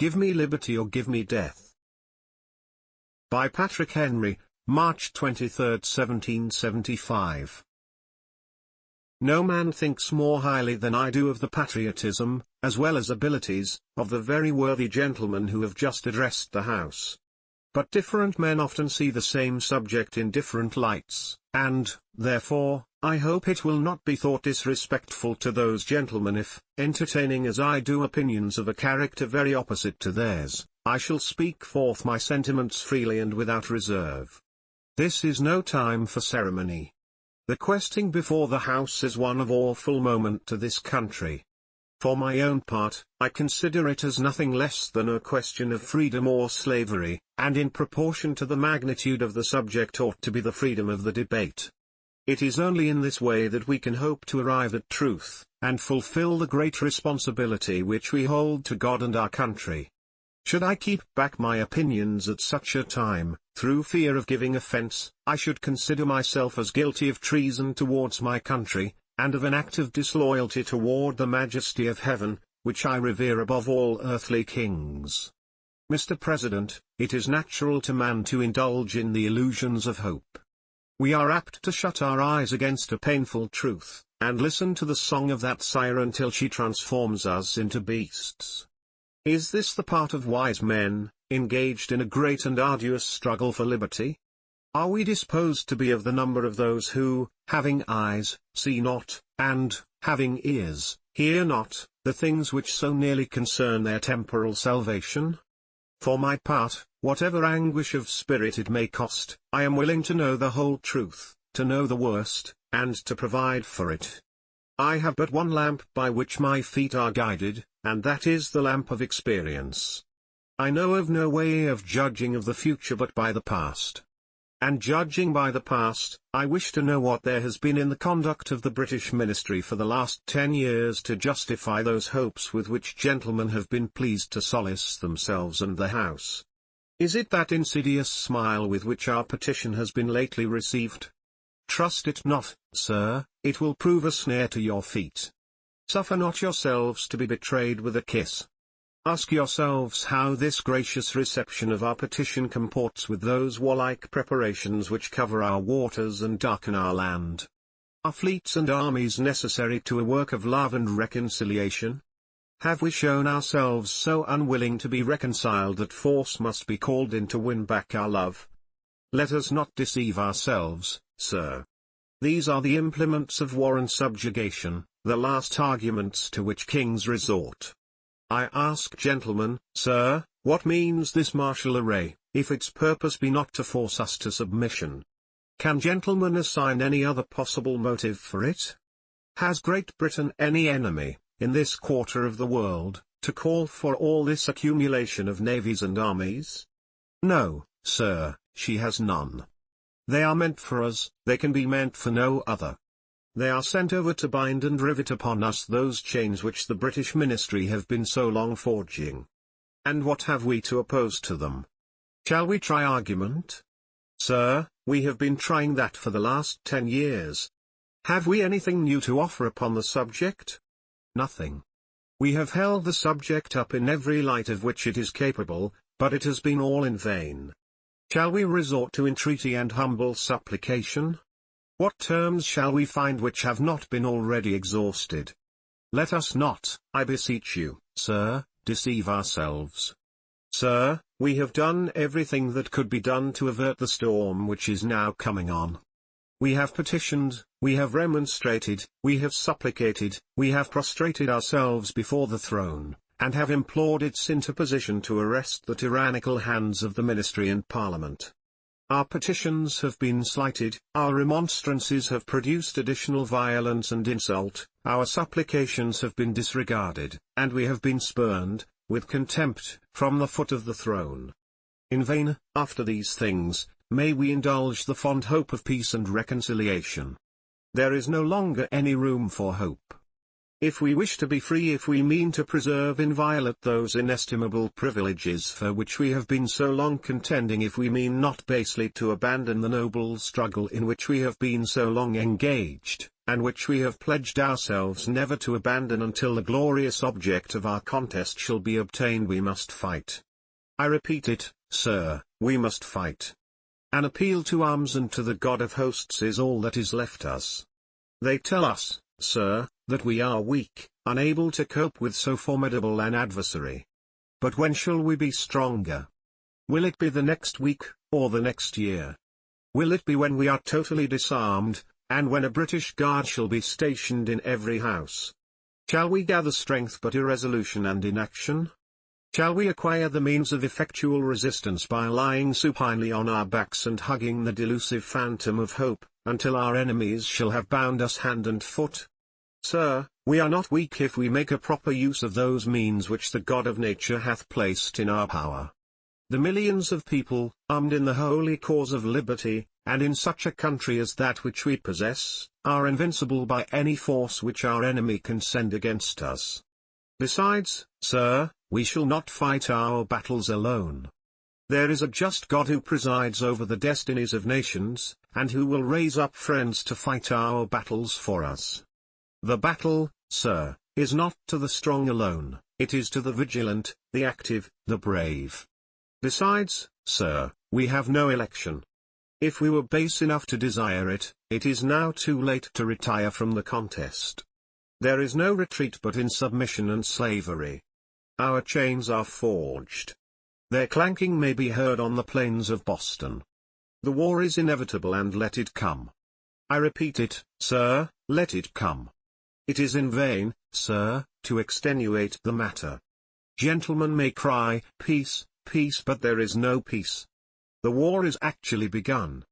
Give me liberty or give me death. By Patrick Henry, March 23, 1775. No man thinks more highly than I do of the patriotism, as well as abilities, of the very worthy gentlemen who have just addressed the House. But different men often see the same subject in different lights, and, therefore, I hope it will not be thought disrespectful to those gentlemen if, entertaining as I do opinions of a character very opposite to theirs, I shall speak forth my sentiments freely and without reserve. This is no time for ceremony. The questing before the House is one of awful moment to this country. For my own part, I consider it as nothing less than a question of freedom or slavery, and in proportion to the magnitude of the subject ought to be the freedom of the debate. It is only in this way that we can hope to arrive at truth, and fulfill the great responsibility which we hold to God and our country. Should I keep back my opinions at such a time, through fear of giving offense, I should consider myself as guilty of treason towards my country, and of an act of disloyalty toward the majesty of heaven, which I revere above all earthly kings. Mr. President, it is natural to man to indulge in the illusions of hope. We are apt to shut our eyes against a painful truth, and listen to the song of that siren till she transforms us into beasts. Is this the part of wise men, engaged in a great and arduous struggle for liberty? Are we disposed to be of the number of those who, having eyes, see not, and, having ears, hear not, the things which so nearly concern their temporal salvation? For my part, whatever anguish of spirit it may cost, I am willing to know the whole truth, to know the worst, and to provide for it. I have but one lamp by which my feet are guided, and that is the lamp of experience. I know of no way of judging of the future but by the past. And judging by the past, I wish to know what there has been in the conduct of the British ministry for the last 10 years to justify those hopes with which gentlemen have been pleased to solace themselves and the House. Is it that insidious smile with which our petition has been lately received? Trust it not, sir, it will prove a snare to your feet. Suffer not yourselves to be betrayed with a kiss. Ask yourselves how this gracious reception of our petition comports with those warlike preparations which cover our waters and darken our land. Are fleets and armies necessary to a work of love and reconciliation? Have we shown ourselves so unwilling to be reconciled that force must be called in to win back our love? Let us not deceive ourselves, sir. These are the implements of war and subjugation, the last arguments to which kings resort. I ask gentlemen, sir, what means this martial array, if its purpose be not to force us to submission? Can gentlemen assign any other possible motive for it? Has Great Britain any enemy, in this quarter of the world, to call for all this accumulation of navies and armies? No, sir, she has none. They are meant for us, they can be meant for no other. They are sent over to bind and rivet upon us those chains which the British ministry have been so long forging. And what have we to oppose to them? Shall we try argument? Sir, we have been trying that for the last 10 years. Have we anything new to offer upon the subject? Nothing. We have held the subject up in every light of which it is capable, but it has been all in vain. Shall we resort to entreaty and humble supplication? What terms shall we find which have not been already exhausted? Let us not, I beseech you, sir, deceive ourselves. Sir, we have done everything that could be done to avert the storm which is now coming on. We have petitioned, we have remonstrated, we have supplicated, we have prostrated ourselves before the throne, and have implored its interposition to arrest the tyrannical hands of the ministry and parliament. Our petitions have been slighted, our remonstrances have produced additional violence and insult, our supplications have been disregarded, and we have been spurned, with contempt, from the foot of the throne. In vain, after these things, may we indulge the fond hope of peace and reconciliation. There is no longer any room for hope. If we wish to be free, if we mean to preserve inviolate those inestimable privileges for which we have been so long contending, if we mean not basely to abandon the noble struggle in which we have been so long engaged, and which we have pledged ourselves never to abandon until the glorious object of our contest shall be obtained, we must fight. I repeat it, sir, we must fight. An appeal to arms and to the God of hosts is all that is left us. They tell us, sir, that we are weak, unable to cope with so formidable an adversary. But when shall we be stronger? Will it be the next week, or the next year? Will it be when we are totally disarmed, and when a British guard shall be stationed in every house? Shall we gather strength but irresolution and inaction? Shall we acquire the means of effectual resistance by lying supinely on our backs and hugging the delusive phantom of hope, until our enemies shall have bound us hand and foot? Sir, we are not weak if we make a proper use of those means which the God of nature hath placed in our power. The millions of people, armed in the holy cause of liberty, and in such a country as that which we possess, are invincible by any force which our enemy can send against us. Besides, sir, we shall not fight our battles alone. There is a just God who presides over the destinies of nations, and who will raise up friends to fight our battles for us. The battle, sir, is not to the strong alone, it is to the vigilant, the active, the brave. Besides, sir, we have no election. If we were base enough to desire it, it is now too late to retire from the contest. There is no retreat but in submission and slavery. Our chains are forged. Their clanking may be heard on the plains of Boston. The war is inevitable, and let it come. I repeat it, sir, let it come. It is in vain, sir, to extenuate the matter. Gentlemen may cry, peace, peace, but there is no peace. The war is actually begun.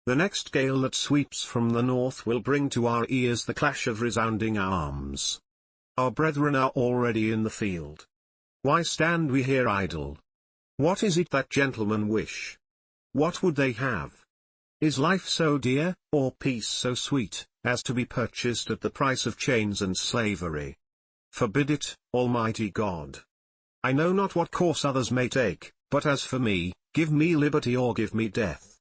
The next gale that sweeps from the north will bring to our ears the clash of resounding arms. Our brethren are already in the field. Why stand we here idle? What is it that gentlemen wish? What would they have? Is life so dear, or peace so sweet, as to be purchased at the price of chains and slavery? Forbid it, Almighty God. I know not what course others may take, but as for me, give me liberty or give me death.